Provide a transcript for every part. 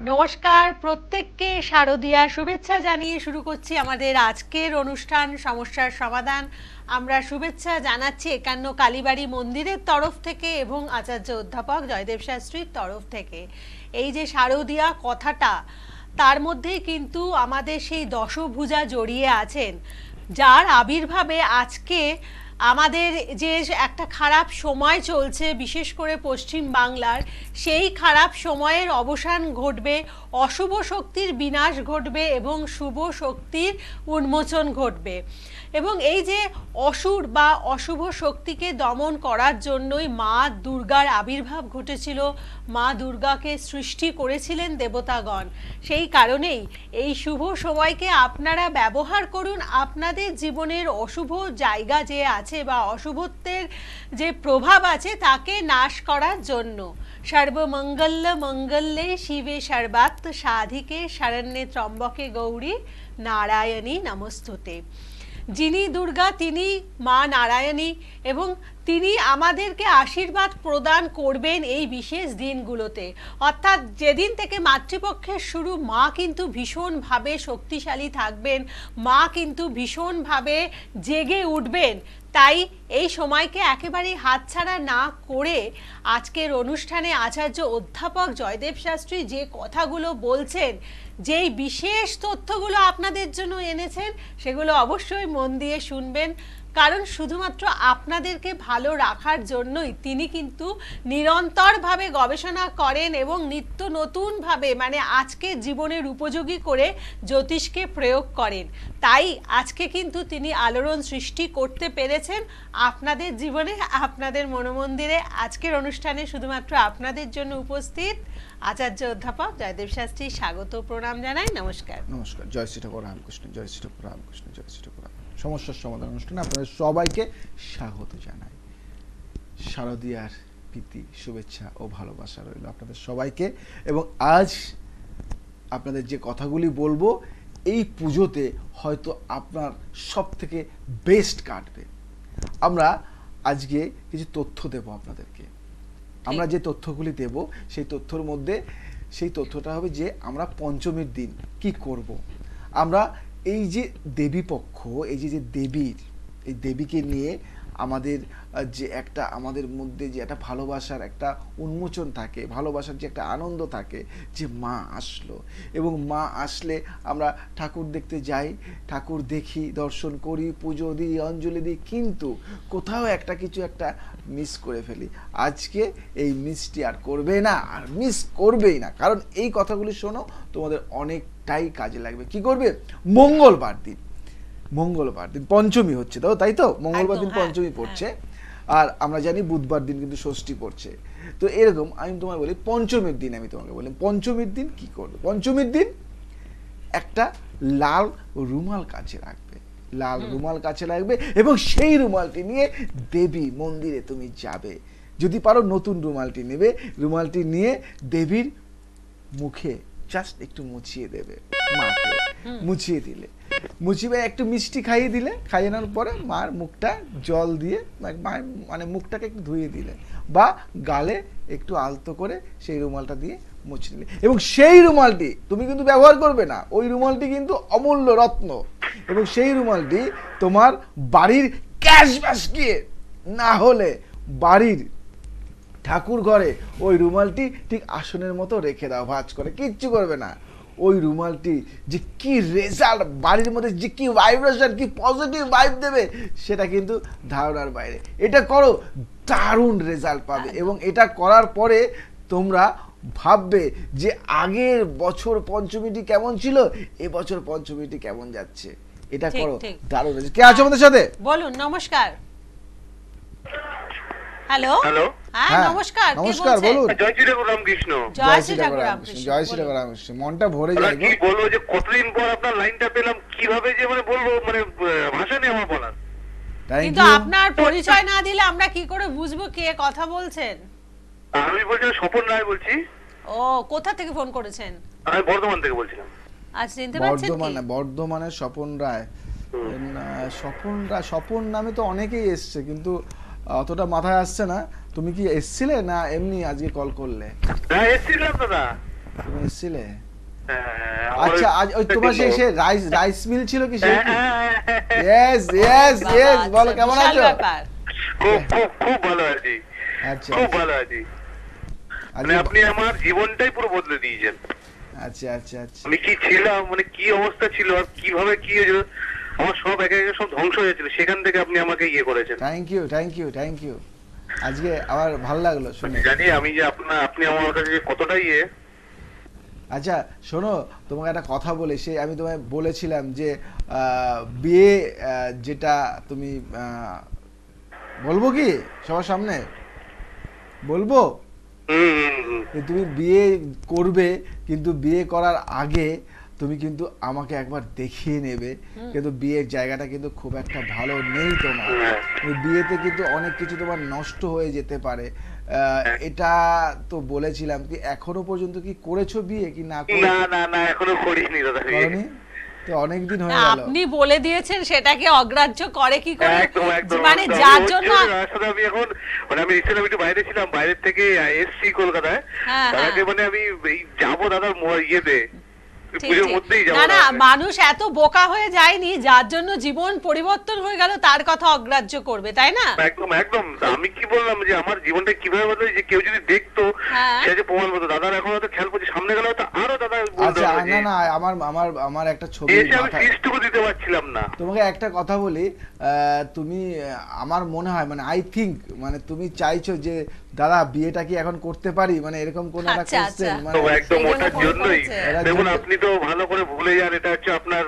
নমস্কার প্রত্যেককে শারদীয়া শুভেচ্ছা জানিয়ে শুরু করছি আমাদের আজকের অনুষ্ঠান সমস্যার সমাধান। আমরা শুভেচ্ছা জানাচ্ছি একান্ন কালীবাড়ি মন্দিরের তরফ থেকে এবং আচার্য অধ্যাপক জয়দেব শাস্ত্রীর তরফ থেকে। এই যে শারদীয়া কথাটা, তার মধ্যেই কিন্তু আমাদের সেই দশভুজা জড়িয়ে আছেন, যার আবির্ভাবে আজকে আমাদের যে একটা খারাপ সময় চলছে বিশেষ করে পশ্চিম বাংলার, সেই খারাপ সময়ের অবসান ঘটবে, অশুভ শক্তির বিনাশ ঘটবে এবং শুভ শক্তির উন্মোচন ঘটবে। এবং এই যে অসুর বা অশুভ শক্তিকে দমন করার জন্যই মা দুর্গার আবির্ভাব ঘটেছিল, মা দুর্গাকে সৃষ্টি করেছিলেন দেবতাগণ। সেই কারণেই এই শুভ সময়কে আপনারা ব্যবহার করুন আপনাদের জীবনের অশুভ জায়গা যে আছে বা অশুভত্বের যে প্রভাব আছে তাকে নাশ করার জন্য। সর্বমঙ্গল মঙ্গলে শিবে সর্বাত্ম সাধিকে শরণ্যে ত্রম্বকে গৌরী নারায়ণী নমস্তুতে। যিনি দুর্গা তিনি মা নারায়ণী এবং তিনি আমাদেরকে আশীর্বাদ প্রদান করবেন এই বিশেষ দিনগুলোতে। অর্থাৎ যেদিন থেকে মাতৃপক্ষের শুরু, মা কিন্তু ভীষণভাবে শক্তিশালী থাকবেন, মা কিন্তু ভীষণভাবে জেগে উঠবেন। তাই এই সময়কে একেবারেই হাতছাড়া না করে আজকের অনুষ্ঠানে আচার্য অধ্যাপক জয়দেব শাস্ত্রী যে কথাগুলো বলছেন, যেই বিশেষ তথ্যগুলো আপনাদের জন্য এনেছেন, সেগুলো অবশ্যই মন দিয়ে শুনবেন। কারণ শুধুমাত্র আপনাদেরকে ভালো রাখার জন্যই তিনি কিন্তু নিরন্তরভাবে গবেষণা করেন এবং নিত্য নতুনভাবে মানে আজকে জীবনের উপযোগী করে জ্যোতিষকে প্রয়োগ করেন। তাই আজকে কিন্তু তিনি আলোড়ন সৃষ্টি করতে পেরেছেন আপনাদের জীবনে, আপনাদের মনোমন্দিরে। আজকের অনুষ্ঠানে শুধুমাত্র আপনাদের জন্য উপস্থিত আচার্য অধ্যাপক জয়দেব শাস্ত্রী। স্বাগত প্রণাম জানাই। নমস্কার। নমস্কার। জয় শ্রী ঠাকুর রামকৃষ্ণ, জয় শ্রী ঠাকুর রামকৃষ্ণ, জয় শ্রী ঠাকুর। সমস্যার সমাধান অনুষ্ঠানে আপনাদের সবাইকে স্বাগত জানাই। শারদীয়ার প্রীতি, শুভেচ্ছা ও ভালোবাসা রইল আপনাদের সবাইকে। এবং আজ আপনাদের যে কথাগুলি বলবো, এই পুজোতে হয়তো আপনার সব থেকে বেস্ট কাটবে। আমরা আজকে কিছু তথ্য দেব আপনাদেরকে। আমরা যে তথ্যগুলি দেব সেই তথ্যর মধ্যে সেই তথ্যটা হবে যে আমরা পঞ্চমীর দিন কি করব। আমরা এই যে দেবী পক্ষ, এই যে দেবীর, এই দেবীকে নিয়ে আমাদের যে একটা আমাদের মধ্যে যে একটা ভালোবাসার একটা উন্মোচন থাকে, ভালোবাসার যে একটা আনন্দ থাকে যে মা আসলো, এবং মা আসলে আমরা ঠাকুর দেখতে যাই, ঠাকুর দেখি, দর্শন করি, পুজো দিই, অঞ্জলি দিই, কিন্তু কোথাও একটা কিছু একটা মিস করে ফেলি। আজকে এই মিসটি আর করবে না, আর মিস করবেই না। কারণ এই কথাগুলি শোনো, তোমাদের অনেকটাই কাজে লাগবে। কি করবে? মঙ্গলবার দিন, মঙ্গলবার দিন পঞ্চমী হচ্ছে, তাই তো মঙ্গলবার দিন পঞ্চমী পড়ছে। আর আমরা জানি বুধবার দিন কিন্তু ষষ্ঠী পড়ছে। তো এরকম আমি তোমায় বলি, পঞ্চমীর দিন আমি তোমাকে বলি, পঞ্চমীর দিন কি করবে? পঞ্চমীর দিন একটা লাল রুমাল কাছে রাখবে, লাল রুমাল কাছে রাখবে এবং সেই রুমালটি নিয়ে দেবী মন্দিরে তুমি যাবে। যদি পারো নতুন রুমালটি নেবে, রুমালটি নিয়ে দেবীর মুখে জাস্ট একটু মুছিয়ে দেবে। মাকে মুছিয়ে দিলে, মুছিয়ে একটু মিষ্টি খাইয়ে দিলে, খাইয়ে পরে মার মুখটা জল দিয়ে মানে মুখটাকে একটু ধুয়ে দিলে, বা গালে একটু আলতো করে সেই রুমালটা দিয়ে মুছে দিলে। এবং সেই রুমালটি তুমি কিন্তু ব্যবহার করবে না, ওই রুমালটি কিন্তু অমূল্য রত্ন, এবং সেই রুমালটি তোমার বাড়ির ক্যাশ বাস্কিয়ে না হলে বাড়ির ঠাকুর ঘরে ওই রুমালটি ঠিক আসনের মতো রেখে দাও, ভাঁজ করে, কিচ্ছু করবে না। ওই রুমালটি যে কি রেজাল্ট বাড়ির মধ্যে, যে কি ভাইব্রেশন, কি পজিটিভ ভাইব দেবে, সেটা কিন্তু ধারণার বাইরে। এটা করো, দারুণ রেজাল্ট পাবে। এবং এটা করার পরে তোমরা ভাববে যে আগের বছর পঞ্চমীটি কেমন ছিল, এবছর পঞ্চমীটি কেমন যাচ্ছে। এটা করো, দারুণ রেজাল্ট। কে আছে আমাদের সাথে? বলুন। নমস্কার। হ্যালো হ্যালো, হ্যাঁ নমস্কার। নমস্কার, বলুন। জয় শ্রী ঠাকুর রামকৃষ্ণ। জয় শ্রী ঠাকুর রামকৃষ্ণ, জয় শ্রী ঠাকুর রামকৃষ্ণ। মনটা ভরে যায় কি বলবো যে কতদিন পর আপনার লাইনটা পেলাম, কিভাবে যে মানে বলবো, মানে ভাষা নেই আমার বলার। কিন্তু আপনার পরিচয় না দিলে আমরা কি করে বুঝবো কে কথা বলছেন? আমি বলছি স্বপন রায় বলছি। ও, কোথা থেকে ফোন করেছেন? আমি বর্ধমান থেকে বলছিলাম। আচ্ছা, চিনতে পারছেন কি? বর্ধমানের স্বপন রায়। স্বপন রায়, স্বপন নামে তো অনেকেই এসছে, কিন্তু অতটা মাথায় আসছে না। তুমি কি এসছিলে না এমনি আজকে কল করলে? হ্যাঁ এসেছিলাম দাদা। তুমি এসেছিলে? আমার আচ্ছা, আজ ওই তোমার কিন্তু- সেই রাইস রাইস মিল ছিল কি সেই? হ্যাঁ, ইয়েস ইয়েস বাবা, ইয়েস, বলো আচ্ছা, কেমন বিশাল আছো? ব্যাপার। খুব খুব খুব ভালো আছি, আচ্ছা খুব ভালো আছি। মানে আজকে আপনি আমার জীবনটাই পুরো বদলে দিয়েছেন। আচ্ছা আচ্ছা আচ্ছা আমি কি ছিলাম, মানে কি অবস্থা ছিল আর কিভাবে কি হয়েছিল, আমার সব একে একে সব ধ্বংস হয়েছিল, সেখান থেকে আপনি আমাকে ইয়ে করেছেন। Thank you thank you thank you. আজকে আমার ভালো লাগলো শুনে। জানি আমি যে আপনি আমার কাছে যে কতটা ইয়ে। আচ্ছা শোনো, তোমাকে একটা কথা বলে, সেই আমি তোমায় বলেছিলাম যে বিয়ে যেটা তুমি বলবো কি সবার সামনে বলবো যে তুমি বিয়ে করবে, কিন্তু বিয়ে করার আগে তুমি কিন্তু আমাকে একবার দেখিয়ে নেবে, কিন্তু বিয়ের জায়গাটা কিন্তু খুব একটা ভালো নেই তোমার। তুমি বিয়েতে কিন্তু অনেক কিছু তোমার নষ্ট হয়ে যেতে পারে, এটা তো বলেছিলাম। কি এখনো পর্যন্ত কি করেছো বিয়ে কি না না করেছো? না না এখনো করিনি দাদা বিয়ে। করনি? তো অনেকদিন হয়ে না, গেল। আপনি বলে দিয়েছেন, সেটাকে অগ্রাহ্য করে কি করে? একদম একদম মানে একদম। যার ওর জন্য আসলে আমি এখন মানে আমি রিসেন্ট একটু বাইরে ছিলাম, বাইরের থেকে এসছি কলকাতায়। হ্যাঁ, তার আগে হ্যাঁ। মানে আমি এই যাবো দাদার ইয়েতে ঠিক, পুজোর ঠিক। মধ্যেই যাবো না না, দাদার। মানুষ এত বোকা হয়ে যায়নি যার জন্য জীবন পরিবর্তন হয়ে গেল তার কথা অগ্রাহ্য করবে, তাই না? একদম একদম। আমি কি বললাম যে আমার জীবনটা কিভাবে বদলে, যে কেউ যদি দেখতো হ্যাঁ। সে যে প্রমাণ করতো। দাদার এখন হয়তো খেয়াল করছে, সামনে গেলে হয়তো আরো দাদা বলতে আচ্ছা হবে যে না না, আমার আমার আমার একটা ছবি এসে আমি মাথায়, ফিসটুকু দিতে পারছিলাম না। তোমাকে একটা কথা বলি, তুমি আমার মনে হয় মানে আই থিঙ্ক মানে তুমি চাইছো যে দাদা বিয়েটা কি এখন করতে পারি, মানে এরকম কোন একটা আচ্ছা, কোশ্চেন আচ্ছা। মানে তো একদম সেই জন্য ওটার ফোন জন্যই করেছে। দেখুন, আপনি তো ভালো করে ভুলে যান, এটা হচ্ছে আপনার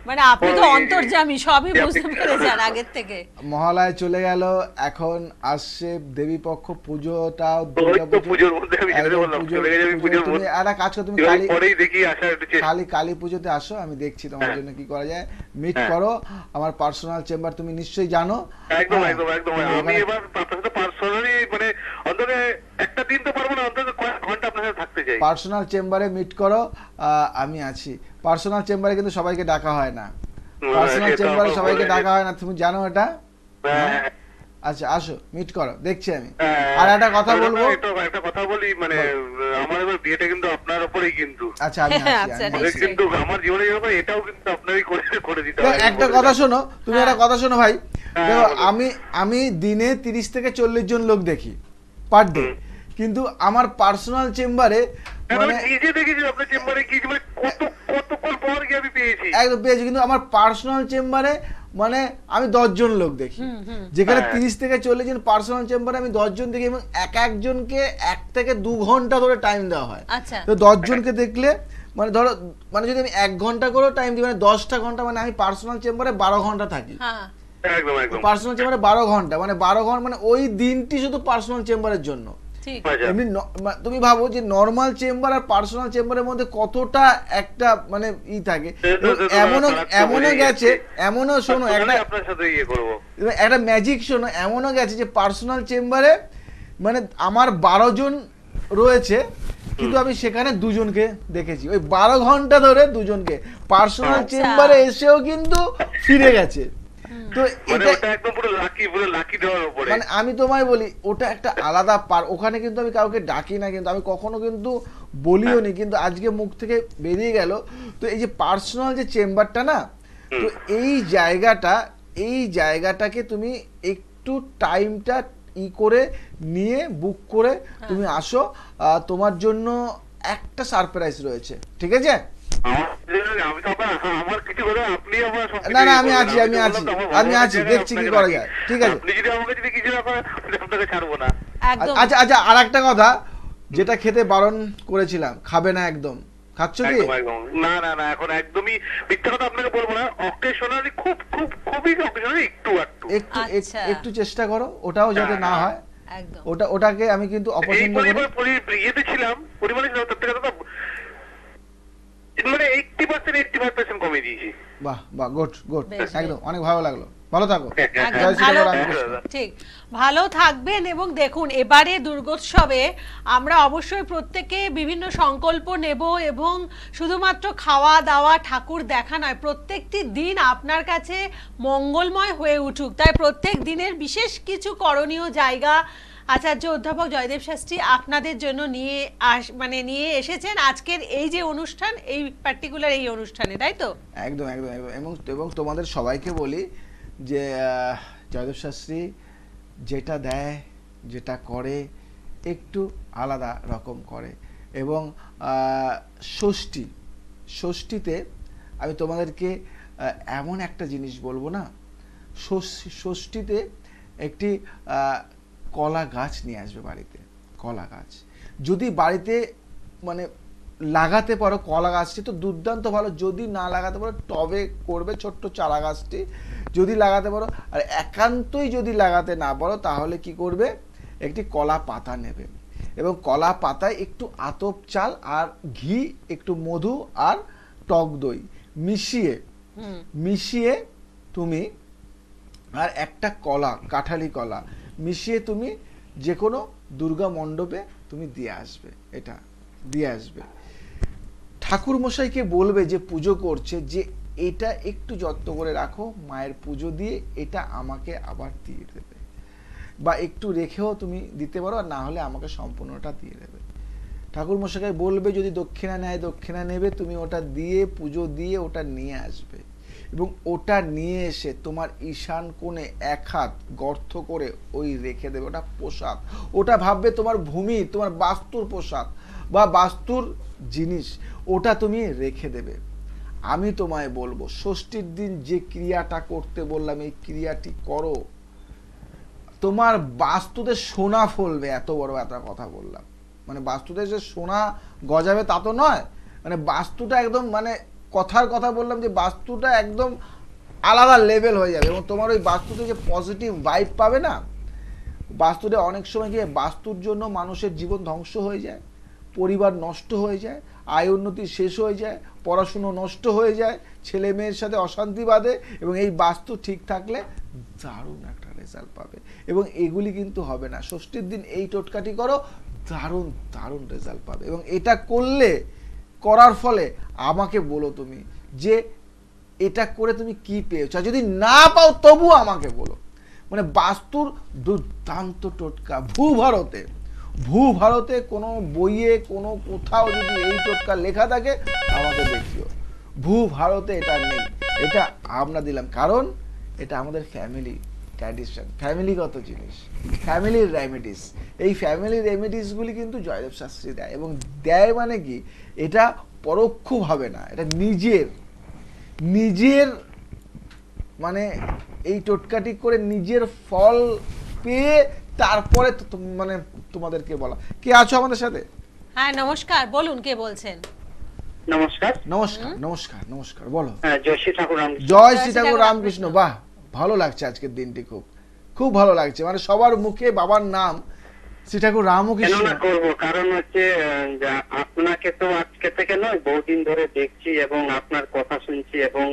মানে আপনি তো ওই- অন্তর্যামী, সবই যে বুঝতে আপনি- পেরেছেন আগের থেকে। মহালয়া চলে গেল, এখন আসছে দেবী পক্ষ, পুজোটাও ওই তো দুর্গা পুজোর মধ্যে আমি যেতে বললাম, চলে গেছে আমি পুজোর তুমি মধ্যে। একটা কাজ করো, তুমি এবার কালী পরেই দেখি আসার একটু চেষ্টা। কালী পুজোতে আসো, আমি দেখছি তোমার হ্যাঁ। জন্য কি করা যায়। মিট হ্যাঁ। করো, আমার পার্সোনাল চেম্বার তুমি নিশ্চয়ই জানো। একদম হ্যাঁ, একদম একদম। তুমি আমি ওখানে- এবার আপনার সাথে পার্সোনালি মানে অন্তত একটা দিন তো পারবো না, অন্তত কয়েক ঘন্টা আপনার সাথে থাকতে চাই। পার্সোনাল চেম্বারে মিট করো, আমি আছি। পার্সোনাল চেম্বারে কিন্তু সবাইকে ডাকা হয় না, পার্সোনাল সে তো চেম্বারে আমার সবাইকে বলে- ডাকা হয় না, তুমি জানো এটা? হ্যাঁ। আচ্ছা আসো, মিট করো, দেখছি আমি। হ্যাঁ। আর একটা কথা আমি বলবো, একটা কথা বলি, মানে আমার এবার বিয়েটা কিন্তু আপনার উপরেই কিন্তু। আচ্ছা আমি আছি, আচ্ছা, আমি মানে আছি। কিন্তু আমার জীবনে যেরকম এটাও কিন্তু আপনারই করে দিতে দেখো, হবে। একটা কথা শোনো, তুমি একটা কথা শোনো ভাই, হ্যাঁ, দেখো বলো। আমি আমি দিনে 30 থেকে 40 জন লোক দেখি পার ডে, কিন্তু আমার পার্সোনাল চেম্বারে আমি মানে নিজে দেখেছি আপনার চেম্বারে কি মানে কতক্ষণ পর গিয়ে আমি পেয়েছি। একদম পেয়েছি, কিন্তু আমার পার্সোনাল চেম্বারে মানে আমি 10 জন লোক দেখি, যেখানে হ্যাঁ। 30 থেকে 40 জন পার্সোনাল চেম্বারে আমি 10 জন দেখি, এবং এক একজনকে 1 থেকে 2 ঘন্টা ধরে টাইম দেওয়া হয়। আচ্ছা। তো 10 জনকে দেখলে মানে ধরো, মানে যদি আমি 1 ঘন্টা করেও টাইম দিই, মানে 10টা ঘন্টা, মানে আমি পার্সোনাল চেম্বারে 12 ঘন্টা থাকি। হ্যাঁ, একদম একদম। পার্সোনাল চেম্বারে 12 ঘন্টা, মানে 12 ঘন্টা মানে ওই দিনটি শুধু পার্সোনাল চেম্বারের জন্য। ঠিক। আচ্ছা। এমনি তুমি ভাবো যে নর্মাল চেম্বার আর পার্সোনাল চেম্বারের মধ্যে কতটা একটা মানে ই থাকে। এবং এমনও গেছে, এমনও শোনো একটা আপনার সাথে ইয়ে করবো। একটা ম্যাজিক শোনো, এমনও গেছে যে পার্সোনাল চেম্বারে মানে আমার 12 জন রয়েছে, কিন্তু আমি সেখানে 2 জনকে দেখেছি, ওই 12 ঘন্টা ধরে 2 জনকে পার্সোনাল আচ্ছা। চেম্বারে এসেও কিন্তু ফিরে গেছে। তো মানে এটা ওটা একদম পুরো লাকি দেওয়ার উপরে। মানে আমি তোমায় বলি, ওটা একটা আলাদা ওখানে কিন্তু আমি কাউকে ডাকি না, কিন্তু আমি কখনো কিন্তু বলিও নি, কিন্তু আজকে মুখ থেকে বেরিয়ে গেল। তো এই যে পার্সোনাল যে চেম্বারটা না, তো এই জায়গাটাকে তুমি একটু টাইমটা করে নিয়ে বুক করে তুমি আসো, তোমার জন্য একটা সারপ্রাইজ রয়েছে, ঠিক আছে? আমি তো আমার কিছু করে আপনি আমার সব না না, কিছু আমি ইয়ে আছি, করবেন। আমি তো আছি, বললাম তো আমার আমি ভগবানের আছি, জায়গায় দেখছি কি আপনাকে করা রাখি। যায়, ঠিক আছে? আপনি যদি আমাকে যদি কিছু না করেন, আমি আপনাকে ছাড়বো না। একদম। আচ্ছা আচ্ছা, আর একটা কথা, যেটা খেতে বারণ করেছিলাম, খাবে না একদম, খাচ্ছ কি? একদম একদম। না না না, এখন একদমই মিথ্যা কথা আপনাকে বলবো না। অকেশনালি খুবই অকেশনালি একটু একটু আচ্ছা। একটু চেষ্টা করো, ওটাও যাতে না হয়। একদম। ওটাকে আমি কিন্তু এই অপছন্দ করি। ইয়েতে ছিলাম, পরিমাণে ছিলাম, তার থেকে দাদা মানে 85% কমে দিয়েছি। বাহ বাহ, গুড গুড, বেশ, একদম অনেক ভালো লাগলো, ভালো থাকো। একদম জয় শ্রী ভালো, রামকৃষ্ণ। ঠিক, ভালো থাকবেন। এবং দেখুন, এবারে দুর্গোৎসবে আমরা অবশ্যই প্রত্যেকে বিভিন্ন সংকল্প নেব, এবং শুধুমাত্র খাওয়া দাওয়া ঠাকুর দেখা নয়, প্রত্যেকটি দিন আপনার কাছে মঙ্গলময় হয়ে উঠুক। তাই প্রত্যেক দিনের বিশেষ কিছু করণীয় জায়গা আচার্য অধ্যাপক জয়দেব শাস্ত্রী আপনাদের জন্য নিয়ে এসেছেন আজকের এই যে অনুষ্ঠান, এই পার্টিকুলার এই অনুষ্ঠানে, তাই তো? একদম একদম একদম। এবং তোমাদের সবাইকে বলি যে জয়দেব শাস্ত্রী যেটা দেয়, যেটা করে, একটু আলাদা রকম করে। এবং ষষ্ঠীতে আমি তোমাদেরকে এমন একটা জিনিস বলবো না, ষষ্ঠীতে একটি কলা গাছ নিয়ে আসবে বাড়িতে। কলা গাছ যদি বাড়িতে মানে লাগাতে পারো, কলা গাছটি তো দুর্দান্ত ভালো। যদি না লাগাতে পারো টবে করবে, ছোট্ট চারা গাছটি যদি লাগাতে পারো। আর একান্তই যদি লাগাতে না পারো তাহলে কি করবে, একটি কলা পাতা নেবে এবং কলা পাতায় একটু আতপ চাল আর ঘি, একটু মধু আর টক দই মিশিয়ে তুমি, আর একটা কলা, কাঁঠালি কলা মিশিয়ে তুমি যে কোনো দুর্গা মণ্ডপে তুমি দিয়ে আসবে। এটা দিয়ে আসবে, ঠাকুর মশাইকে বলবে যে পুজো করছে যে এটা একটু যত্ন করে রাখো, মায়ের পুজো দিয়ে এটা আমাকে আবার দিয়ে দেবে, বা একটু রেখেও তুমি দিতে পারো, আর না হলে আমাকে সম্পূর্ণটা দিয়ে দেবে। ঠাকুর মশাইকে বলবে যদি দক্ষিণা নেয় দক্ষিণা নেবে, তুমি ওটা দিয়ে পুজো দিয়ে ওটা নিয়ে আসবে এবং ওটা নিয়ে এসে তোমার ঈশান কোণে এক হাত গর্ত করে ওই রেখে দেবে। ওটা প্রসাদ, ওটা ভাববে তোমার ভূমি, তোমার বাস্তুর প্রসাদ বা বাস্তুর জিনিস, ওটা তুমি রেখে দেবে। আমি তোমায় বলবো ষষ্ঠীর দিন যে ক্রিয়াটা করতে বললাম এই ক্রিয়াটি করো, তোমার বাস্তুতে সোনা ফলবে। এত বড় একটা কথা বললাম, মানে বাস্তুতে যে সোনা গজাবে তা তো নয়, মানে বাস্তুটা একদম, মানে কথার কথা বললাম যে বাস্তুটা একদম আলাদা লেভেল হয়ে যাবে এবং তোমার ওই বাস্তুতে যে পজিটিভ ভাইব পাবে না। বাস্তুতে অনেক সময় গিয়ে বাস্তুর জন্য মানুষের জীবন ধ্বংস হয়ে যায়, পরিবার নষ্ট হয়ে যায়, আয় উন্নতি শেষ হয়ে যায়, পড়াশুনো নষ্ট হয়ে যায়, ছেলে মেয়ের সাথে অশান্তি বাঁধে, এবং এই বাস্তু ঠিক থাকলে দারুণ একটা রেজাল্ট পাবে। এবং এগুলি কিন্তু হবে না। ষষ্ঠীর দিন এই টোটকাটি করো, দারুণ দারুণ রেজাল্ট পাবে। এবং এটা করার ফলে আমাকে বলো তুমি যে এটা করে তুমি কি পেয়েছো, আর যদি না পাও তবু আমাকে বলো। মানে বাস্তুর দুর্দান্ত টোটকা ভূভারতে কোনো বইয়ে কোনো কোথাও যদি এই টোটকা লেখা থাকে আমাকে দেখিও। ভূভারতে এটা নেই, এটা আমরা দিলাম, কারণ এটা আমাদের ফ্যামিলি ট্র্যাডিশন, ফ্যামিলিগত জিনিস, ফ্যামিলির রেমেডিস। এই ফ্যামিলি রেমেডিসগুলি কিন্তু জয়দেব শাস্ত্রী দেয়, এবং দেয় মানে কি, এটা পরোক্ষভাবে না, এটা নিজের মানে এই টোটকাটি করে নিজের ফল পেয়ে তারপরে মানে তোমাদেরকে বলা। কে আছো আমাদের সাথে? হ্যাঁ নমস্কার, বলুন কে বলছেন? নমস্কার। নমস্কার নমস্কার নমস্কার, বলো। জয় শ্রী ঠাকুর জয় শ্রী ঠাকুর রামকৃষ্ণ। বাহ, ভালো লাগছে আজকের দিনটি, খুব ভালো লাগছে। মানে সবার মুখে বাবার নাম শ্রী ঠাকুর রামকৃষ্ণ। কেন না করবো, কারণ হচ্ছে আপনাকে তো আজকে থেকে নয়, বহুদিন ধরে দেখছি এবং আপনার কথা শুনছি এবং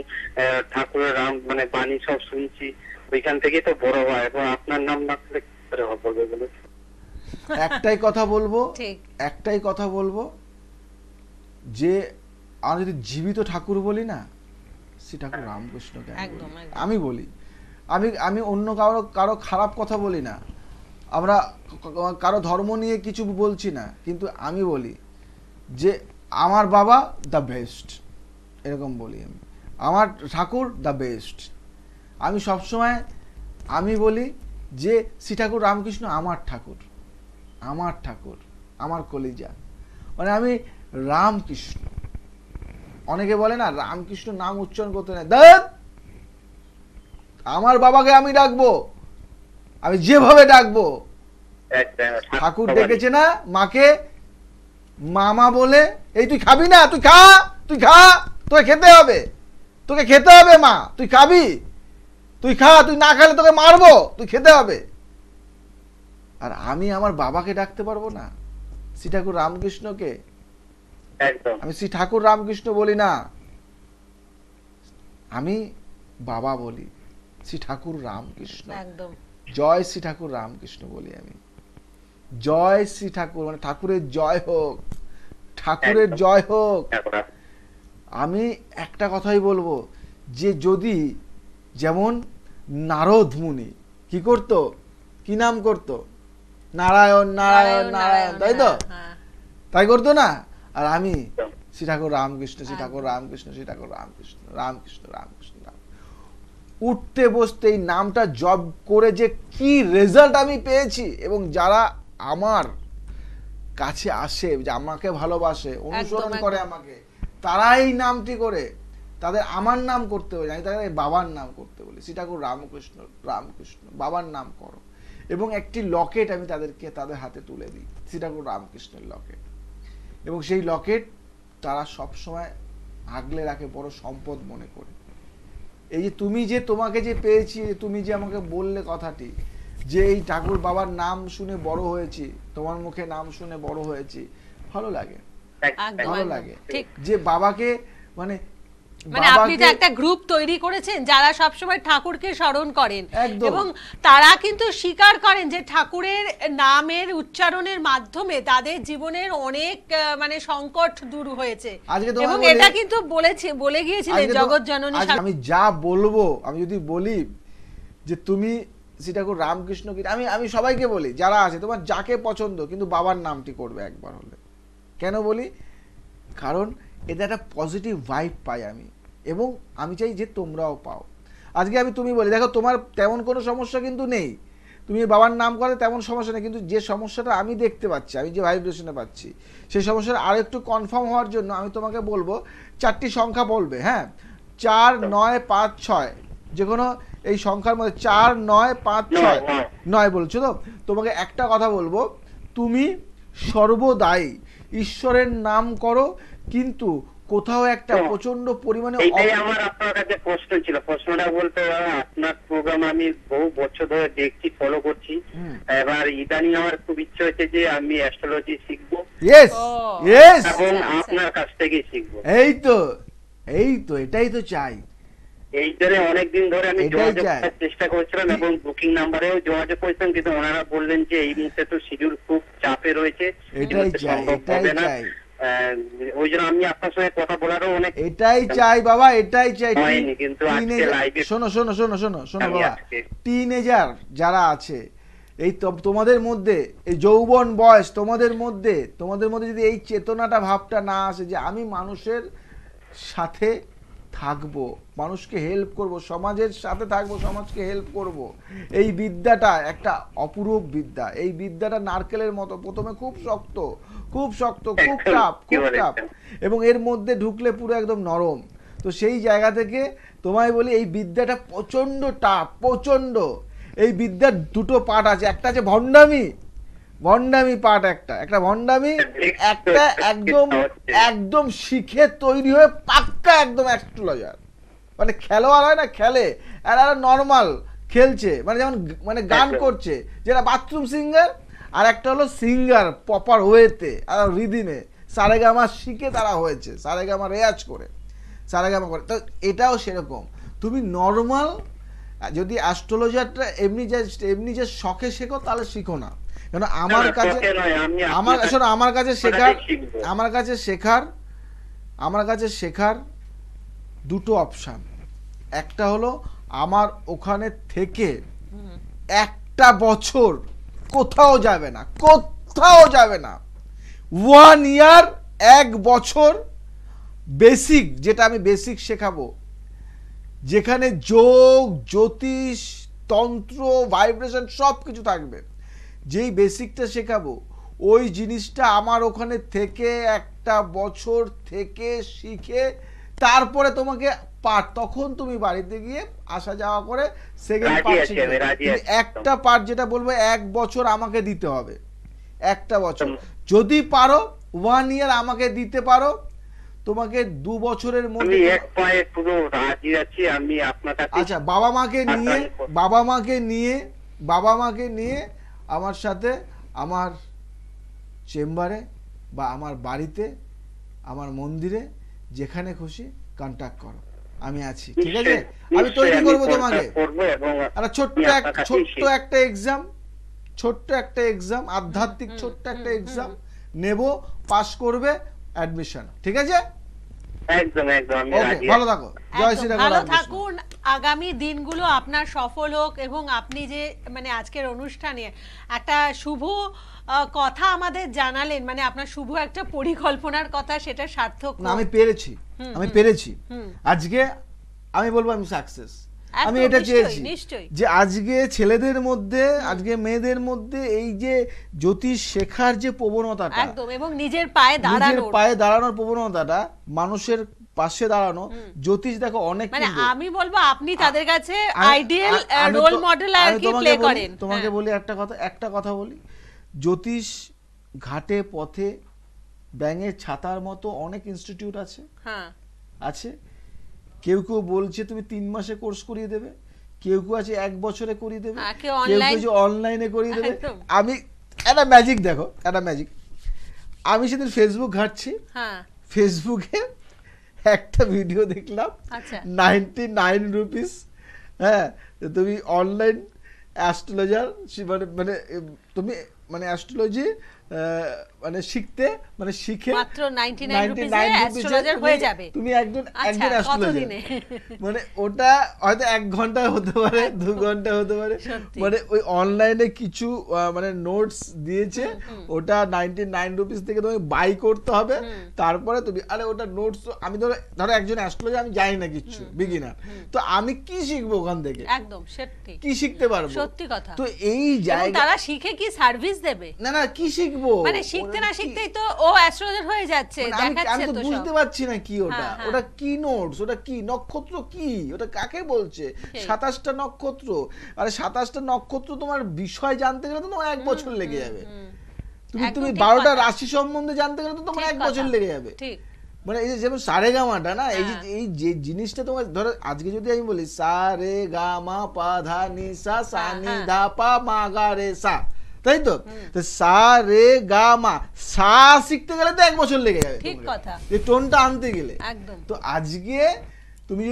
ঠাকুরের মানে বাণী সব শুনছি, ওইখান থেকে তো বড় হয়, এবং আপনার নাম না করে কি করে হবে বলুন? একটাই কথা বলবো যে আমি যদি জীবিত ঠাকুর বলি না, শ্রী ঠাকুর রামকৃষ্ণকে আমি বলি। আমি অন্য কারো খারাপ কথা বলি না, আমরা কারো ধর্ম নিয়ে কিছু বলছি না, কিন্তু আমি বলি যে আমার বাবা দ্য বেস্ট, এরকম বলি আমি। আমার ঠাকুর দ্য বেস্ট। আমি সবসময় আমি বলি যে শ্রী ঠাকুর রামকৃষ্ণ আমার ঠাকুর, আমার কলিজা। মানে আমি রামকৃষ্ণ, অনেকে বলে না রামকৃষ্ণ নাম উচ্চারণ করতে নেই, আমার বাবাকে আমি ডাকবো, আমি যেভাবে ডাকবো। ঠাকুর ডেকেছে না মাকে মামা বলে, এই তুই খাবি না, তুই খা, তোকে খেতে হবে মা, তুই খাবি, তুই খা, তুই না খেলে তোকে মারবো, তুই খেতে হবে। আর আমি আমার বাবাকে ডাকতে পারবো না, শ্রী ঠাকুর রামকৃষ্ণকে? আমি শ্রী ঠাকুর রামকৃষ্ণ বলি না, আমি বাবা বলি, শ্রী ঠাকুর রামকৃষ্ণ। জয় শ্রী ঠাকুর রামকৃষ্ণ বলি আমি। জয় শ্রী ঠাকুর, মানে ঠাকুরের জয় হোক, ঠাকুরের জয় হোক। আমি একটা কথাই বলবো যে যদি যেমন নারদ মুনি কি করতো, কি নাম করতো, নারায়ণ নারায়ণ নারায়ণ, তাই তো? হ্যাঁ। তাই করতো না? আর আমি শ্রী ঠাকুর রামকৃষ্ণ, শ্রী ঠাকুর রামকৃষ্ণ, শ্রী ঠাকুর রামকৃষ্ণ, রামকৃষ্ণ রামকৃষ্ণ রাম। উঠতে বসতে এই নামটা জপ করে যে কি রেজাল্ট আমি পেয়েছি, এবং যারা আমার কাছে আসে, যে আমাকে ভালোবাসে, অনুসরণ একদম, করে একদম। আমাকে, তারা এই নামটি করে তাদের আমার নাম করতে বলে, আমি তাদের বাবার নাম করতে বলি, শ্রী ঠাকুর রামকৃষ্ণ রামকৃষ্ণ, বাবার নাম করো। এবং একটি লকেট আমি তাদেরকে তাদের হাতে তুলে দিই, শ্রী ঠাকুর রামকৃষ্ণের লকেট। এবং সেই লকেট তারা সবসময় আগলে রাখে, বড় সম্পদ মনে করে। এই যে তুমি যে তোমাকে যে পেয়েছি, তুমি যে আমাকে বললে কথাটি, যে এই ঠাকুর বাবার নাম শুনে বড় হয়েছি, তোমার মুখে নাম শুনে বড় হয়েছি, ভালো লাগে, একদম, ভালো একদম। লাগে। ঠিক। যে বাবাকে মানে মানে আপনি তো একটা গ্রুপ তৈরি করেছেন যারা সবসময় ঠাকুরকে স্মরণ করেন, একদম। এবং তারা কিন্তু স্বীকার করেন যে ঠাকুরের নামের উচ্চারণের মাধ্যমে তাদের জীবনের অনেক মানে সংকট দূর হয়েছে। আজকে তোমায় এবং বলি- এটা কিন্তু বলে গিয়েছিলেন আজকে তো- জগৎ জননী আজ আমি যা বলবো, আমি যদি বলি যে তুমি শ্রী ঠাকুর রামকৃষ্ণ, আমি সবাইকে বলি যারা আছে, তোমার যাকে পছন্দ, কিন্তু বাবার নামটি করবে একবার হলে। কেন বলি? কারণ এটা একটা পজিটিভ ভাইব পাই আমি, এবং আমি চাই যে তোমরাও পাও। আজকে তুমি বলি, দেখো তোমার তেমন কোনো সমস্যা কিন্তু নেই, তুমি বাবার নাম করে তেমন সমস্যা নেই, কিন্তু যে সমস্যাটা আমি দেখতে পাচ্ছি, আমি যে ভাইব্রেশনে পাচ্ছি, সেই সমস্যাটা আরো একটু কনফার্ম হওয়ার জন্য আমি তোমাকে বলবো 4টি সংখ্যা বলবে। হ্যাঁ, 4 9 5 6, যে কোনো এই সংখ্যার মধ্যে 4 9 5 6 9 বলছো তো? তোমাকে একটা কথা বলবো, তুমি সর্বদাই ঈশ্বরের নাম করো, কিন্তু কোথাও একটা প্রচন্ড পরিমাণে এইটাই আমার আপনার কাছে প্রশ্ন ছিল। প্রশ্নটা বলতে আপনার প্রোগ্রাম আমি বহু বছর ধরে দেখছি, ফলো করছি। এবার ইদানিং আমার খুব ইচ্ছে হচ্ছে যে আমি অ্যাস্ট্রোলজি শিখবো, ইয়েস ও। ইয়েস, এবং আচ্ছা। আপনার কাছ থেকেই শিখবো। এই তো এটাই তো চাই। এই জন্য অনেকদিন ধরে আমি এটাই যোগাযোগ চাই। করার চেষ্টা করছিলাম, এবং বুকিং নাম্বারেও যোগাযোগ করেছিলাম, কিন্তু ওনারা বললেন যে এই মুহূর্তে তো শিডিউল খুব চাপে রয়েছে, এই এটাই মুহূর্তে চাই, সম্ভব এটাই হবে না। চাই, ওই জন্য আমি আপনার সঙ্গে কথা বলারও অনেক এটাই চাই বাবা, এটাই চাই। হয়নি, কিন্তু আজকে লাইভে শোনো শোনো শোনো শোনো শোনো আমি বাবা, আজকে টিনেজার যারা আছে, এই তোমাদের মধ্যে, এই যৌবন বয়স, তোমাদের মধ্যে যদি এই চেতনাটা, ভাবটা না আসে যে আমি মানুষের সাথে থাকবো, মানুষকে হেল্প করব, সমাজের সাথে থাকবো, সমাজকে হেল্প করব, এই বিদ্যাটা একটা অপূরূপ বিদ্যা। এই বিদ্যাটা নারকেলের মতো, প্রথমে খুব শক্ত, খুব শক্ত, খুব টাফ, খুব টাফ, এবং এর মধ্যে ঢুকলে পুরো একদম নরম। তো সেই জায়গা থেকে তোমায় বলি, এই বিদ্যাটা প্রচন্ড টাফ, প্রচন্ড। এই বিদ্যার দুটো পার্ট আছে, একটা আছে ভণ্ডামি পার্ট, একটা ভণ্ডামি, একটা একদম শিখে তৈরি হয়ে পাক্কা একদম অ্যাস্ট্রোলজার, মানে খেলোয়াড় হয় না, খেলে, আর নর্মাল খেলছে, মানে যেমন মানে গান করছে, যেটা বাথরুম সিঙ্গার, আর একটা হলো সিঙ্গার প্রপার ওয়েতে আর রিদিমে, সারেগামা শিখে তারা হয়েছে, সারেগামা রেয়াজ করে, সারেগামা করে। তো এটাও সেরকম, তুমি নর্মাল যদি অ্যাস্ট্রোলজারটা এমনি যে শখে শেখো, তাহলে শিখো না। কেন আমার কাছে শেখার দুটো অপশন। একটা হলো আমার ওখানে থেকে একটা বছর কোথাও যাবে না, 1 ইয়ার, 1 বছর বেসিক, যেটা আমি বেসিক শেখাবো, যেখানে যোগ, জ্যোতিষ, তন্ত্র, ভাইব্রেশন সব কিছু থাকবে, যেই বেসিকটা শেখাবো, ওই জিনিসটা আমার ওখানে থেকে একটা বছর থেকে শিখে, তারপরে তোমাকে পার্ট, তখন তুমি বাড়িতে গিয়ে আসা যাওয়া করে সেকেন্ড পার্ট শিখবে। একটা পার্ট যেটা বলবো 1 বছর আমাকে দিতে হবে, একটা বছর। যদি পারো 1 ইয়ার আমাকে দিতে পারো, তোমাকে 2 বছরের মধ্যে আমি এক পায়ে পুরো রাজি আছি। আমি আপনার কাছে আচ্ছা, বাবা মাকে নিয়ে আমার সাথে আমার চেম্বারে বা আমার বাড়িতে, আমার মন্দিরে, যেখানে খুশি কন্টাক্ট করো, আমি আছি, ঠিক আছে? আমি তৈরি করবো তোমাকে। আর ছোট্ট একটা এক্সাম, আধ্যাত্মিক ছোট্ট একটা এক্সাম নেব, পাস করবে, অ্যাডমিশন, ঠিক আছে? একদম একদম আমি ওকে, রাজি ভালো থাকো, জয় একদম, শ্রী ভালো রামকৃষ্ণ। থাকুন। আগামী দিনগুলো আপনার সফল হোক এবং আপনি যে মানে আজকের অনুষ্ঠানে একটা শুভ কথা আমাদের জানালেন, মানে আপনার শুভ একটা পরিকল্পনার কথা, সেটা সার্থক না, হোক। আমি পেরেছি, আমি পেরেছি আজকে, আমি বলবো আমি সাকসেস। আমি একদম, এটা নিশ্চয়ই, চেয়েছি নিশ্চয়ই। যে আজকে ছেলেদের মধ্যে, আজকে মেয়েদের মধ্যে এই যে জ্যোতিষ শেখার যে প্রবণতাটা, একদম, এবং নিজের পায়ে নিজের দাঁড়ানোর, পায়ে দাঁড়ানোর প্রবণতাটা, মানুষের পাশে দাঁড়ানো, জ্যোতিষ দেখো অনেক মানে কিন্তু আমি বলবো আপনি তাদের কাছে আমি- আইডিয়াল আমি রোল তো- মডেল আর আমি কি তোমাকে প্লে বলি- করেন। তোমাকে হ্যাঁ। বলি একটা কথা বলি, জ্যোতিষ ঘাটে পথে ব্যাঙের ছাতার মতো অনেক ইনস্টিটিউট আছে, হ্যাঁ, আছে। কেউ কেউ বলছে তুমি 3 মাসে কোর্স করিয়ে দেবে, কেউ কেউ আছে 1 বছরে করিয়ে দেবে, হ্যাঁ, কেউ কেউ online- কেউ অনলাইনে করিয়ে দেবে। একদম। আমি একটা ম্যাজিক দেখো, একটা ম্যাজিক, আমি সেদিন ফেসবুক ঘাটছি, হ্যাঁ, ফেসবুকে একটা ভিডিও দেখলাম, আচ্ছা। 99 রুপিস, হ্যাঁ, তো তুমি অনলাইন অ্যাস্ট্রোলজার, মানে মানে তুমি মানে অ্যাস্ট্রোলজি মানে শিখতে, মানে শিখে মাত্র 99 রুপিসে 99 রুপিসে অ্যাস্ট্রোলজার হয়ে যাবে। তুমি একজন আচ্ছা, অ্যাস্ট্রোলজার। কতদিনে? মানে ওটা হয়তো 1 ঘন্টা হতে পারে, 2 ঘন্টা হতে পারে, সত্যি। মানে ওই অনলাইনে কিছু মানে নোটস দিয়েছে, ওটা 99 রুপিস থেকে তুমি বাই করতে হবে, তারপরে তুমি, আরে ওটা নোটস, আমি ধরো একজন অ্যাস্ট্রোলজার, আমি জানি না কিছু, বিগিনার, তো আমি কি শিখবো ওখান থেকে? একদম সত্যি, কি শিখতে পারবো? সত্যি কথা। তো এই এবং জায়গা, তারা শিখে কি সার্ভিস দেবে? না না, কি শিখবো? মানে শিখতে না ওরা কি- শিখতেই তো ও অ্যাস্ট্রোলজার হয়ে যাচ্ছে, মানে আমি দেখাচ্ছে তো তো বুঝতে সব। পারছি না কি ওটা, হ্যাঁ, হ্যাঁ। ওটা কি নোটস, ওটা কি নক্ষত্র, কি ওটা কাকে বলছে? সেই। 27টা নক্ষত্র, আরে 27টা নক্ষত্র তোমার বিষয় জানতে গেলে তো তোমার 1 বছর লেগে যাবে। তুমি একদম তুমি ঠিক 12টা কথা। রাশি সম্বন্ধে জানতে গেলে তো তোমার ঠিক 1 বছর কথা। লেগে যাবে। ঠিক। মানে এই যে যেমন সারেগামাটা না, হ্যাঁ। এই যে জিনিসটা তোমার ধরো আজকে যদি আমি বলি সা রে গা মা পা ধা নি সা সা নি হ্যাঁ। ধা পা মা গা রে সা, তাই তো? তো সা রে গা মা, সা শিখতে গেলে তো 1 বছর লেগে যাবে, ঠিক তোমার। কথা। এই টোনটা আনতে গেলে। একদম। তো আজকে তুমি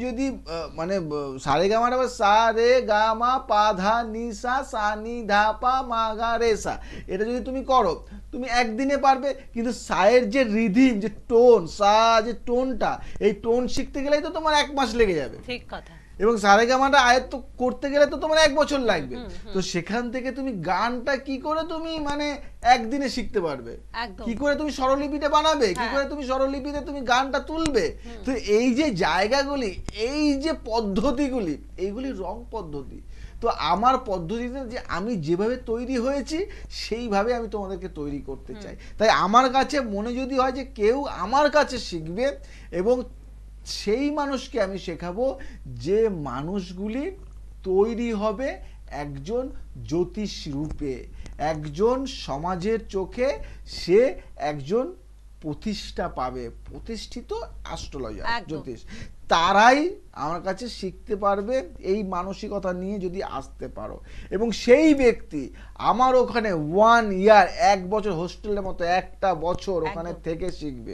যদি মানে সারেগামাটা বা সা রে গা মা পা ধা নি সা সা নি ধা পা মা গা রে সা, এটা যদি তুমি করো, তুমি একদিনে পারবে। কিন্তু সায়ের যে রিদিম, যে টোন, সা যে টোনটা, এই টোন শিখতে গেলেই তো তোমার 1 মাস লেগে যাবে। ঠিক কথা। এবং সারেগামাটা আয়ত্ত করতে গেলে তো তোমার 1 বছর লাগবে। তো সেখান থেকে তুমি গানটা কি করে তুমি মানে একদিনে শিখতে পারবে? একদম। কি করে তুমি স্বরলিপিটা বানাবে? কি হ্যাঁ। করে তুমি স্বরলিপিতে তুমি গানটা তুলবে? তো এই যে জায়গাগুলি, এই যে পদ্ধতিগুলি, এইগুলি রং পদ্ধতি। তো আমার পদ্ধতিতে যে আমি যেভাবে তৈরি হয়েছি সেইভাবে আমি তোমাদেরকে তৈরি করতে চাই। তাই আমার কাছে মনে যদি হয় যে কেউ আমার কাছে শিখবে, এবং সেই মানুষকে আমি শেখাবো যে মানুষগুলি তৈরি হবে একজন জ্যোতিষ রূপে, একজন সমাজের চোখে সে একজন প্রতিষ্ঠা পাবে, প্রতিষ্ঠিত অ্যাস্ট্রোলজার, একদম। জ্যোতিষ। তারাই আমার কাছে শিখতে পারবে, এই মানসিকতা নিয়ে যদি আসতে পারো। এবং সেই ব্যক্তি আমার ওখানে 1 ইয়ার, 1 বছর হোস্টেলের মতো 1টা বছর ওখানে একদম। থেকে শিখবে।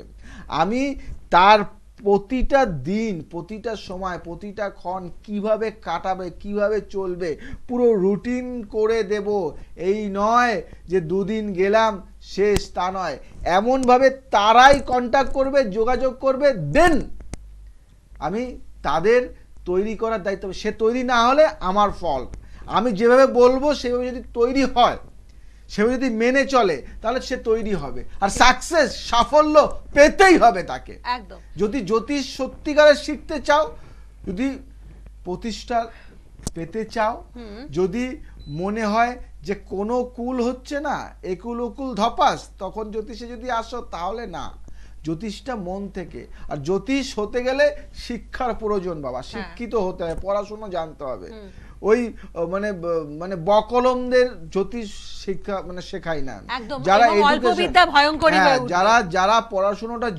আমি তার প্রতিটা দিন, প্রতিটা সময়, প্রতিটা ক্ষণ কিভাবে কাটাবে, কিভাবে চলবে, পুরো রুটিন করে দেব। এই নয় যে 2 দিন গেলাম শেষ, তা নয়। এমনভাবে তারাই কন্ট্যাক্ট করবে, যোগাযোগ করবে, দেন আমি তাদের তৈরি করার দায়িত্ব। সে তৈরি না হলে আমার ফল্ট। আমি যেভাবে বলবো সেভাবে যদি তৈরি হয়, সেভাবে যদি মেনে চলে, তাহলে সে তৈরি হবে। আর সাকসেস, সাফল্য পেতেই হবে তাকে। একদম। যদি জ্যোতিষ সত্যিকারের শিখতে চাও, যদি প্রতিষ্ঠা পেতে চাও, যদি মনে হয় যে কোনো কুল হচ্ছে না, একুল ওকুল ধপাস, তখন জ্যোতিষে যদি আসো, তাহলে না। জ্যোতিষটা মন থেকে। আর জ্যোতিষ হতে গেলে শিক্ষার প্রয়োজন বাবা, শিক্ষিত হতে হবে, পড়াশোনা জানতে হবে। ওই মানে মানে বকলমদের জ্যোতিষ শিক্ষা মানে শেখাই না। একদম। যারা এবং অল্প education- বিদ্যা ভয়ঙ্করী হয়ে উঠবে। যারা পড়াশোনাটা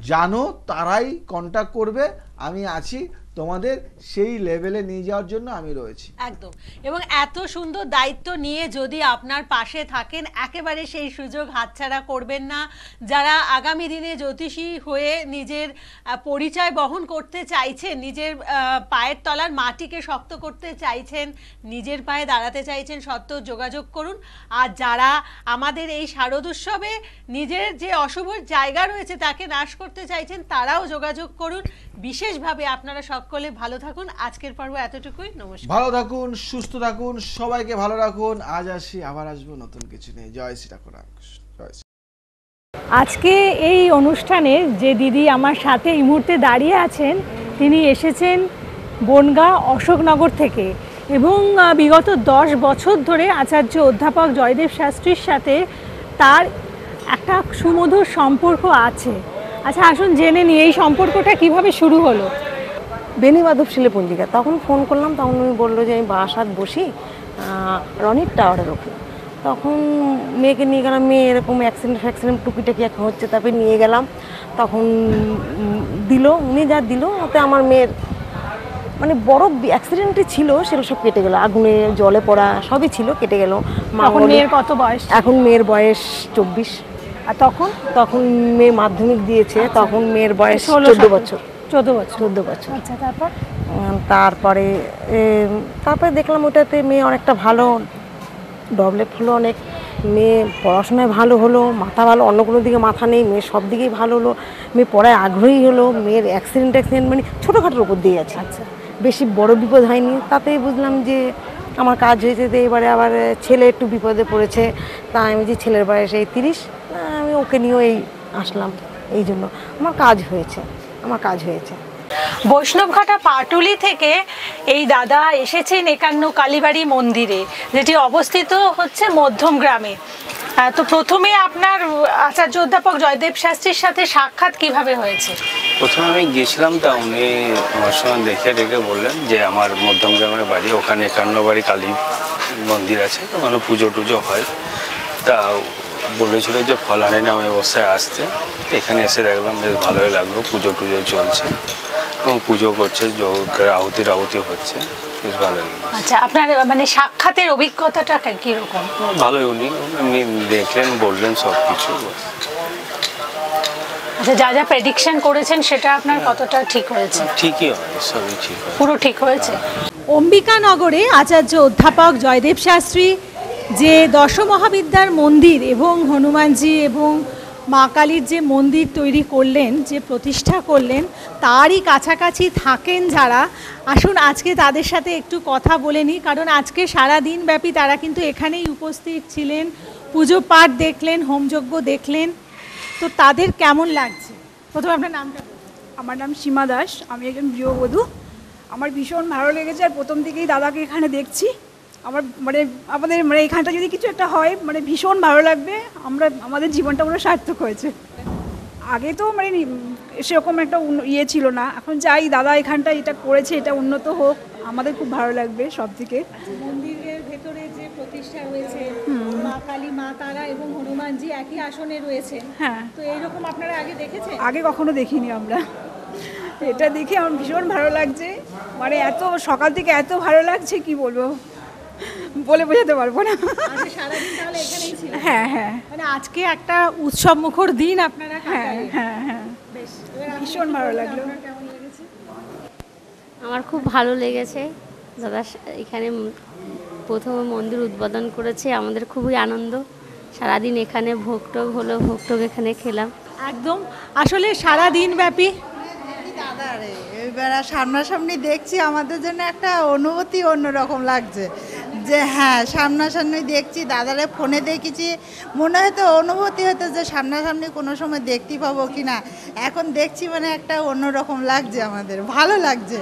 জানো, তারাই কন্টাক্ট করবে। আমি আছি, তোমাদের সেই লেভেলে নিয়ে যাওয়ার জন্য আমি রয়েছি। একদম। এবং এত সুন্দর দায়িত্ব নিয়ে যদি আপনার পাশে থাকেন, একেবারে সেই সুযোগ হাতছাড়া করবেন না। যারা আগামী দিনে জ্যোতিষী হয়ে নিজের পরিচয় বহন করতে চাইছেন, নিজের পায়ের তলার মাটিকে শক্ত করতে চাইছেন, নিজের পায়ে দাঁড়াতে চাইছেন, সত্ত্বেও যোগাযোগ করুন। আর যারা আমাদের এই শারদ উৎসবে নিজের যে অশুভ জায়গা রয়েছে তাকে নাশ করতে চাইছেন, তারাও যোগাযোগ করুন। বিশেষভাবে আপনারা সকলে ভালো থাকুন। আজকের পর্ব এতটুকুই। নমস্কার। ভালো থাকুন, সুস্থ থাকুন, সবাইকে ভালো রাখুন। আজ আসি, আবার আসবো নতুন কিছু নিয়ে। জয় শ্রী ঠাকুর রামকৃষ্ণ। জয় শ্রী। আজকে এই অনুষ্ঠানে যে দিদি আমার সাথে এই মুহূর্তে দাঁড়িয়ে আছেন, তিনি এসেছেন বনগাঁ অশোকনগর থেকে এবং বিগত 10 বছর ধরে আচার্য অধ্যাপক জয়দেব শাস্ত্রীর সাথে তার একটা সুমধুর সম্পর্ক আছে। আচ্ছা, আসুন জেনে নিই এই সম্পর্কটা কিভাবে শুরু হলো। বেনি মাধব শিলে পঞ্জিকা, তখন ফোন করলাম, তখন উনি বললো যে আমি বারাসাত বসি রনির টাওয়ারের ওখানে। তখন মেয়েকে নিয়ে গেলাম, মেয়ে এরকম অ্যাক্সিডেন্ট টুকিটাকি এখন হচ্ছে, তারপরে নিয়ে গেলাম। তখন দিল, উনি যা দিল ওতে আমার মেয়ের মানে বড় অ্যাক্সিডেন্টই ছিল, সেগুলো সব কেটে গেল, আগুনে জলে পড়া সবই ছিল, কেটে গেল। এখন মেয়ের কত বয়স? এখন মেয়ের বয়স 24। আর তখন মেয়ে মাধ্যমিক দিয়েছে, তখন মেয়ের বয়স 14 বছর। 14 বছর। আচ্ছা, তারপরে দেখলাম ওটাতে মেয়ে অনেকটা ভালো ডেভেলপ হলো, অনেক মেয়ে পড়াশোনায় ভালো হলো, মাথা ভালো, অন্য কোনো দিকে মাথা নেই, মেয়ে সব দিকেই ভালো হলো, মেয়ে পড়ায় আগ্রহী হলো, মেয়ের অ্যাক্সিডেন্ট মানে ছোটোখাটোর উপর দিয়ে আছে। আচ্ছা, বেশি বড় বিপদ হয়নি। তাতেই বুঝলাম যে আমার কাজ হয়েছে। যে এবারে আবার ছেলে একটু বিপদে পড়েছে, তাই আমি যে ছেলের বয়স এই 30, আমি ওকে নিয়েও এই আসলাম। এই জন্য আমার কাজ হয়েছে। বৈষ্ণবঘাটা পাটুলি থেকে এই দাদা এসেছেন 51 কালীবাড়ি মন্দিরে, যেটি অবস্থিত হচ্ছে মধ্যম গ্রামে। তো প্রথমে আপনার আচার্য অধ্যাপক জয়দেব শাস্ত্রীর সাথে সাক্ষাৎ কিভাবে হয়েছে? প্রথমে আমি গেছিলাম, তা উনি আমার সঙ্গে দেখে বললেন যে আমার মধ্যম গ্রামের বাড়ি, ওখানে 51 বাড়ি কালী মন্দির আছে, ওখানে পুজো টুজো হয়। তা বলেছিল যে ফলানে নামে অবস্থায় আসতে। এখানে এসে দেখলাম বেশ ভালোই লাগলো, পুজো টুজো চলছে এবং পুজো করছে, যোগের আহুতি হচ্ছে, বেশ ভালো লাগলো। আচ্ছা, আপনার মানে সাক্ষাতের অভিজ্ঞতাটা কিরকম? ভালোই, উনি দেখলেন, বললেন সব কিছু। আচ্ছা, যা প্রেডিকশন করেছেন সেটা আপনার কতটা ঠিক হয়েছে? ঠিকই হয়, সবই ঠিক হয়, পুরো ঠিক হয়েছে। অম্বিকানগরে আচার্য অধ্যাপক জয়দেব শাস্ত্রী যে দশমহাবিদ্যার মন্দির এবং হনুমানজি এবং মা কালীর যে মন্দির তৈরি করলেন, যে প্রতিষ্ঠা করলেন, তারই কাছাকাছি থাকেন যারা, আসুন আজকে তাদের সাথে একটু কথা বলে নিই। কারণ আজকে সারা দিন ব্যাপী তারা কিন্তু এখানেই উপস্থিত ছিলেন, পুজো পাঠ দেখলেন, হোমযজ্ঞ দেখলেন। তো তাদের কেমন লাগছে? প্রথমে আপনার নামটা বলুন। আমার নাম সীমা দাস, আমি একজন গৃহবধূ। আমার ভীষণ ভালো লেগেছে, আর প্রথম থেকেই দাদাকে এখানে দেখছি। আমাদের এখানটা যদি কিছু একটা হয় ভীষণ ভালো লাগবে। আমাদের জীবনটা সার্থক হয়েছে। আগে তো সেরকম একটা ইয়ে ছিল না, এখন যাই দাদা এখানটা এটা করেছে, এটা উন্নত হোক, আমাদের খুব ভালো লাগবে সব থেকে। মন্দিরের ভেতরে যে প্রতিষ্ঠা রয়েছে, মা কালী, মা তারা এবং হনুমানজি একই আসনে রয়েছে। হ্যাঁ, তো এইরকম আপনারা আগে দেখেছেন? আগে কখনো দেখিনি আমরা। এটা দেখে আমার ভীষণ ভালো লাগছে, এত সকাল থেকে এত ভালো লাগছে, কি বলবো, বলে বোঝাতে পারবো না। সারাদিন তাহলে এখানেই ছিল? হ্যাঁ হ্যাঁ, আজকে একটা উৎসব মুখর দিন আপনারা কাটালেন। হ্যাঁ হ্যাঁ, ভীষণ ভালো লাগলো। আমার খুব ভালো লেগেছে। দাদা এখানে প্রথমে মন্দির উদ্বোধন করেছে, আমাদের খুবই আনন্দ। সারাদিন এখানে ভোগটোগ হলো, ভোগটোগ এখানে খেলাম। একদম, আসলে সারা দিন ব্যাপী দাদারে এবার সামনাসামনি দেখছি, আমাদের জন্য একটা অনুভূতি অন্যরকম লাগছে যে হ্যাঁ সামনাসামনি দেখছি, দাদারে ফোনে দেখেছি, মনে হয়তো অনুভূতি হতো যে সামনাসামনি কোনো সময় দেখতে পাবো কি না, এখন দেখছি একটা অন্যরকম লাগছে, আমাদের ভালো লাগছে।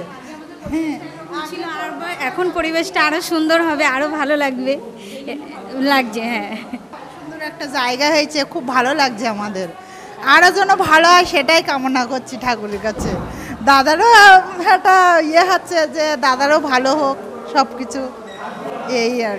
হ্যাঁ, এখন পরিবেশটা আরও সুন্দর হবে, আরও ভালো লাগছে। হ্যাঁ, সুন্দর একটা জায়গা হয়েছে, খুব ভালো লাগছে আমাদের। আরও যেন ভালো হয় সেটাই কামনা করছি ঠাকুরের কাছে। দাদারও একটা হচ্ছে যে দাদারও ভালো হোক সব কিছু, এই আর